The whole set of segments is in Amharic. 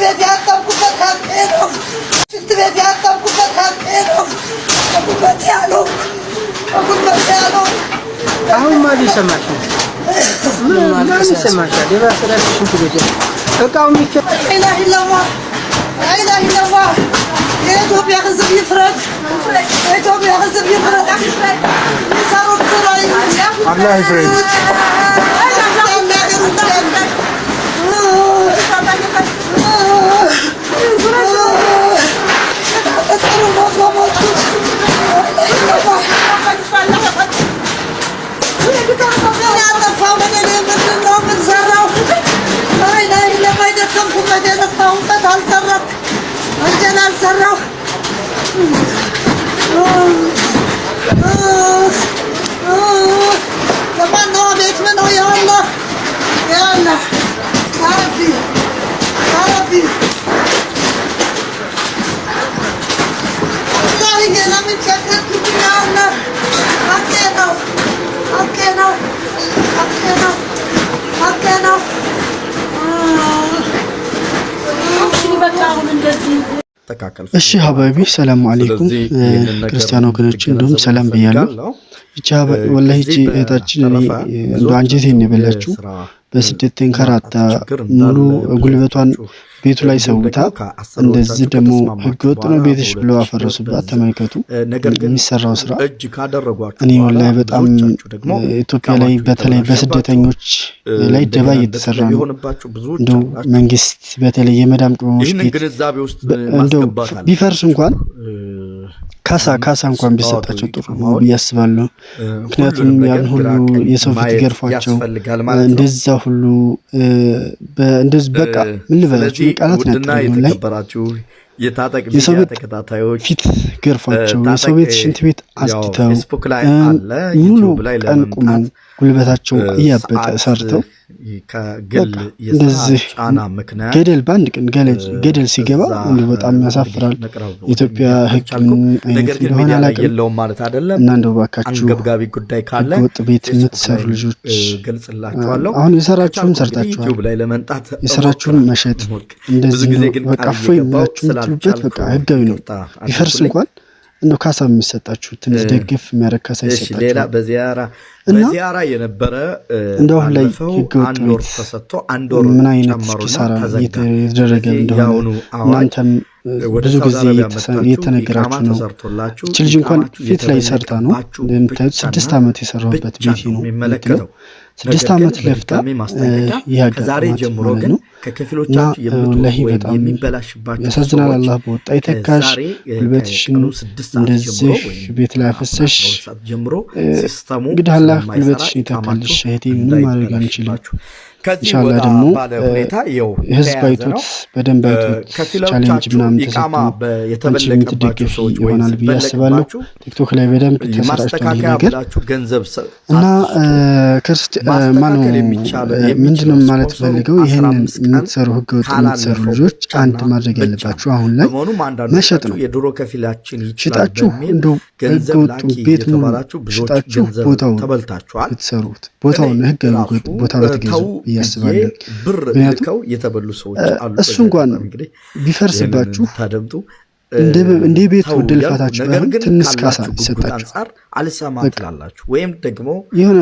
ቤት ያጠብኩበት ሀቄ ነው። ሽንት ቤት ያጠብኩበት ሀቄ ነው። ጉልበት ያለው አሁን ማን ይሰማሽ? ማን ይሰማሽ? ደባሰራሽ ሽንት ቤት እቃው ሚከ አይላሂላህ የኢትዮጵያ ሕዝብ ይፍረድ። የኢትዮጵያ ሕዝብ ይፍረድ። ይሰሩት ስራ አላህ ይፍረድ። እሺ ሀባቢ ሰላም አለይኩም ክርስቲያኖ ወገኖች እንደም ሰላም ብያለሁ። እቺ ወላሂ እቺ እህታችን እኔ እንደ አንጀቴን የበላችሁ በስደት ተንከራታ ሙሉ ጉልበቷን ቤቱ ላይ ሰውታ እንደዚህ ደግሞ ህገወጥ ነው ቤትሽ ብለው አፈረሱባት። ተመልከቱ የሚሰራው ስራ። እኔ ወላሂ በጣም ኢትዮጵያ ላይ በተለይ በስደተኞች ላይ ደባ እየተሰራ ነው። እንደው መንግስት በተለይ የመዳም ቅመሞች ቤት እንደው ቢፈርስ እንኳን ካሳ እንኳን ቢሰጣቸው ጥሩ ነው ብዬ አስባለሁ። ምክንያቱም ያን ሁሉ የሰው ፊት ገርፏቸው እንደዛ ሁሉ እንደዚህ በቃ ምን ልበላችሁ ቃላት ነጥረው ላይ የሰው ቤት ፊት ገርፏቸው የሰው ቤት ሽንት ቤት አስጥተው ሙሉ ቀን ቁመው ጉልበታቸው እያበጠ ሰርተው እንደዚህ ገደል በአንድ ቀን ገደል ሲገባ በጣም ያሳፍራል። ኢትዮጵያ ህግ አይነት እንደሆነ አላውቅም እና እንደው ባካችሁ ህገወጥ ቤት የምትሰሩ ልጆች አሁን የሰራችሁን ሰርታችኋል። የሰራችሁን መሸጥ እንደዚህ በቃ ፎይ ብላችሁ የምትሉበት በቃ ህጋዊ ነው። ቢፈርስ እንኳን እንደው ካሳ የሚሰጣችሁ ትንሽ ደግፍ የሚያደርግ ካሳ ይሰጣችሁ በዚያራ የነበረ እንደው ላይ ህገወጥ ቤት ምን አይነት ኪሳራ እየተደረገ እንደሆነ እናንተም ብዙ ጊዜ እየተነገራችሁ ነው። እቺ ልጅ እንኳን ፊት ላይ ሰርታ ነው እንደምታዩት 6 ዓመት የሰራበት ቤት ነው የሚመለከተው። 6 ዓመት ለፍታ ከዛሬ ጀምሮ ግን ከከፊሎቻችሁ የምትወጡ የሚበላሽባችሁ ያሳዝናል። አላህ በወጣ ይተካሽ። ጉልበትሽን እንደዚህ ቤት ላይ አፈሰሽ ጀምሮ ሲስተሙ እንግዲህ አላህ ጉልበትሽን ይተካልሽ እህቴ። ምንም ማድረግ አንችልም። ኢንሻአላህ ደግሞ ህዝብ አይቶት በደንብ አይቶት ቻሌንጅ ምናምን ተሰጥቶ የምትደግፍ ይሆናል ብዬ አስባለሁ። ቲክቶክ ላይ በደንብ ተሰራጭቷል ነገር እና ምንድነው ማለት ፈልገው ይሄንን የምትሰሩ ህገወጥ የምትሰሩ ልጆች አንድ ማድረግ ያለባችሁ አሁን ላይ መሸጥ ነው። ሽጣችሁ እንደው ህገወጡ ቤት ሙሉ ሽጣችሁ ቦታው ብትሰሩት ቦታውን ህጋዊ ቦታ ብትገዙ እያስባለሁ። ምክንያቱም እሱ እንኳን ቢፈርስባችሁ እንደ ቤቱ ድልፋታችሁ ባይሆን ትንሽ ካሳ ይሰጣችሁ ወይም ደግሞ የሆነ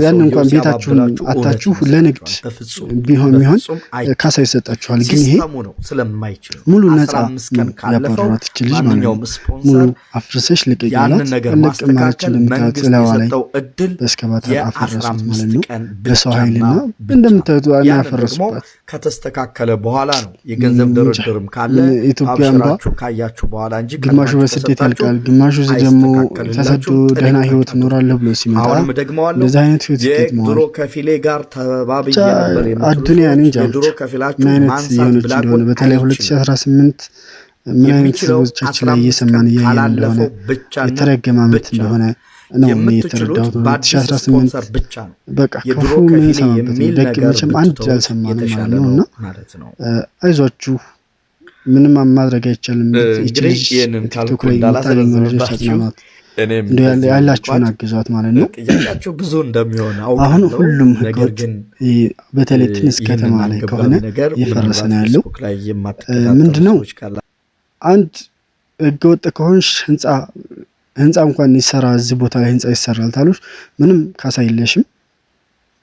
ያን እንኳን ቤታችሁን አታችሁ ለንግድ ቢሆን ካሳ ይሰጣችኋል። ግን ይሄ ሙሉ ነፃ ያፈራራት እቺ ልጅ ማለት ነው። ሙሉ አፍርሰሽ ልቀቂላት ለቅማችሁ ለምታጥላዋ ላይ በስከባታ አፈረሱት ማለት ነው በሰው ኃይልና እንደምታዩት ያፈረሱባት ከተስተካከለ በኋላ ነው። የገንዘብ ድርድርም ካለ አብራችሁ ካያችሁ በኋላ እንጂ ግማሹ በስደት ያልቃል፣ ግማሹ ደግሞ ተሰዶ ደህና ህይወት ኖራለሁ ብሎ ሲመጣ እንደዚህ አይነት ህይወት ይገጥማል። ድሮ ከፊሌ ጋር ተባብዬ ነበር አዱንያ እንጃ ድሮ ከፊላችሁ ማንሳት እንደሆነ በተለይ 2018 ምን አይነት ሰዎቻችን ላይ እየሰማን ያለነው የተረገመ ዓመት እንደሆነ ነው የተረዳሁት። 2018 ብቻ ነው በቃ ክፉ ምን ሰማበት ደግ መቼም አንድ ያልሰማነው ማለት ነውና አይዟችሁ ምንም ማድረግ አይቻልም። እቺ ልጅ ቲክቶክ ላይ የምታገኙ ልጆች አጽናኗት። እንደው ያላችሁን አግዟት ማለት ነው። ጥያቄያቸው ብዙ እንደሚሆን አውቃለሁ። አሁን ሁሉም ህገወጥ በተለይ ትንሽ ከተማ ላይ ከሆነ እየፈረሰ ነው ያለው። ምንድነው አንድ ህገወጥ ከሆንሽ ህንፃ እንኳን ይሰራ እዚህ ቦታ ላይ ህንፃ ይሰራል ታሉሽ ምንም ካሳ የለሽም።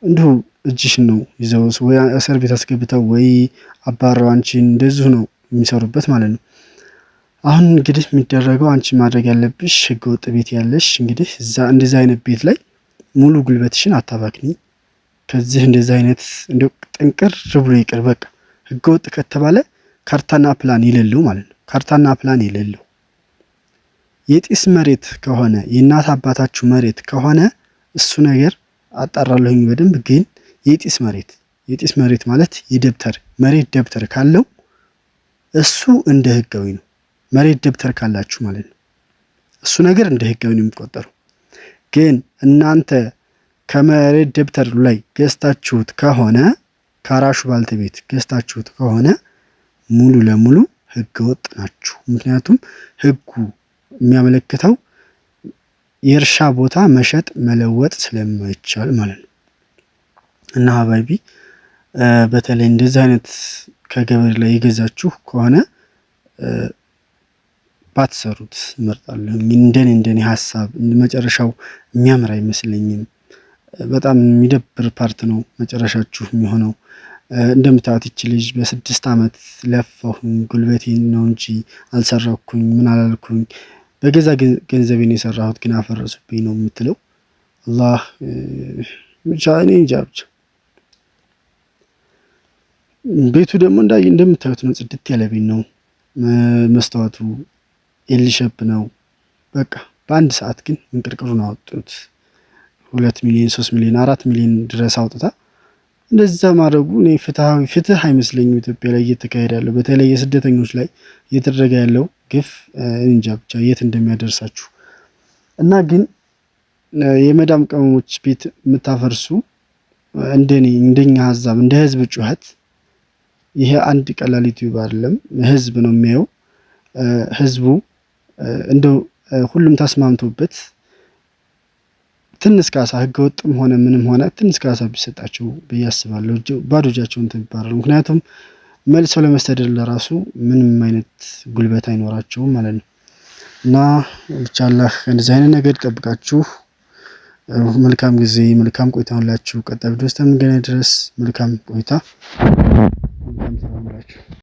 እንዲሁ እጅሽን ነው ይዘው ወይ እስር ቤት አስገብተው ወይ አባረው አንቺን እንደዚሁ ነው የሚሰሩበት ማለት ነው። አሁን እንግዲህ የሚደረገው አንቺ ማድረግ ያለብሽ ህገወጥ ቤት ያለሽ እንግዲህ እንደዚህ አይነት ቤት ላይ ሙሉ ጉልበትሽን አታባክኒ። ከዚህ እንደዚህ አይነት እንደው ጥንቅር ብሎ ይቅር በቃ። ህገወጥ ከተባለ ካርታና ፕላን የሌለው ማለት ነው። ካርታና ፕላን የሌለው የጢስ መሬት ከሆነ የእናት አባታችሁ መሬት ከሆነ እሱ ነገር አጣራለሁኝ በደንብ። ግን የጢስ መሬት ማለት የደብተር መሬት ደብተር ካለው እሱ እንደ ህጋዊ ነው። መሬት ደብተር ካላችሁ ማለት ነው እሱ ነገር እንደ ህጋዊ ነው የሚቆጠረው። ግን እናንተ ከመሬት ደብተር ላይ ገዝታችሁት ከሆነ ካራሹ ባልተቤት ገዝታችሁት ከሆነ ሙሉ ለሙሉ ህገወጥ ናችሁ። ምክንያቱም ህጉ የሚያመለክተው የእርሻ ቦታ መሸጥ መለወጥ ስለማይቻል ማለት ነው። እና ሀባይቢ በተለይ እንደዚህ አይነት ከገበሬ ላይ የገዛችሁ ከሆነ ባትሰሩት እመርጣለሁ። እንደኔ ሀሳብ መጨረሻው የሚያምር አይመስለኝም። በጣም የሚደብር ፓርት ነው መጨረሻችሁ የሚሆነው። እንደምታዩት ይቺ ልጅ በ6 ዓመት ለፋሁኝ ጉልበቴን ነው እንጂ አልሰራኩኝ ምን አላልኩኝ በገዛ ገንዘቤን የሰራሁት ግን አፈረሱብኝ ነው የምትለው። አላህ ብቻ እኔ እንጃ ብቻ። ቤቱ ደግሞ እንደምታዩት ነው፣ ጽድት ያለ ቤት ነው። መስተዋቱ ኤልሸፕ ነው። በቃ በአንድ ሰዓት ግን እንቅርቅሩን አወጡት። 2 ሚሊዮን 3 ሚሊዮን 4 ሚሊዮን ድረስ አውጥታ እንደዛ ማድረጉ እኔ ፍትህ አይመስለኝም። ኢትዮጵያ ላይ እየተካሄደ ያለው በተለይ የስደተኞች ላይ እየተደረገ ያለው ግፍ እንጃ ብቻ የት እንደሚያደርሳችሁ። እና ግን የመዳም ቅመሞች ቤት የምታፈርሱ እንደኛ ሀሳብ እንደ ህዝብ ጩኸት ይሄ አንድ ቀላል ዩቲዩብ አይደለም፣ ህዝብ ነው የሚያየው። ህዝቡ እንደው ሁሉም ተስማምቶበት ትንሽ ካሳ ህገወጥም ሆነ ምንም ሆነ ትንሽ ካሳ ቢሰጣቸው ብዬ አስባለሁ። ባዶ እጃቸውን ተባረሩ። ምክንያቱም መልሰው ለመስተዳደር ለራሱ ምንም አይነት ጉልበት አይኖራቸውም ማለት ነው። እና ብቻ አላህ እንደዚህ አይነት ነገር ይጠብቃችሁ። መልካም ጊዜ መልካም ቆይታ ሁላችሁ። ቀጣይ ቪዲዮ እስከምንገናኝ ድረስ መልካም ቆይታ። መልካም ሰላም።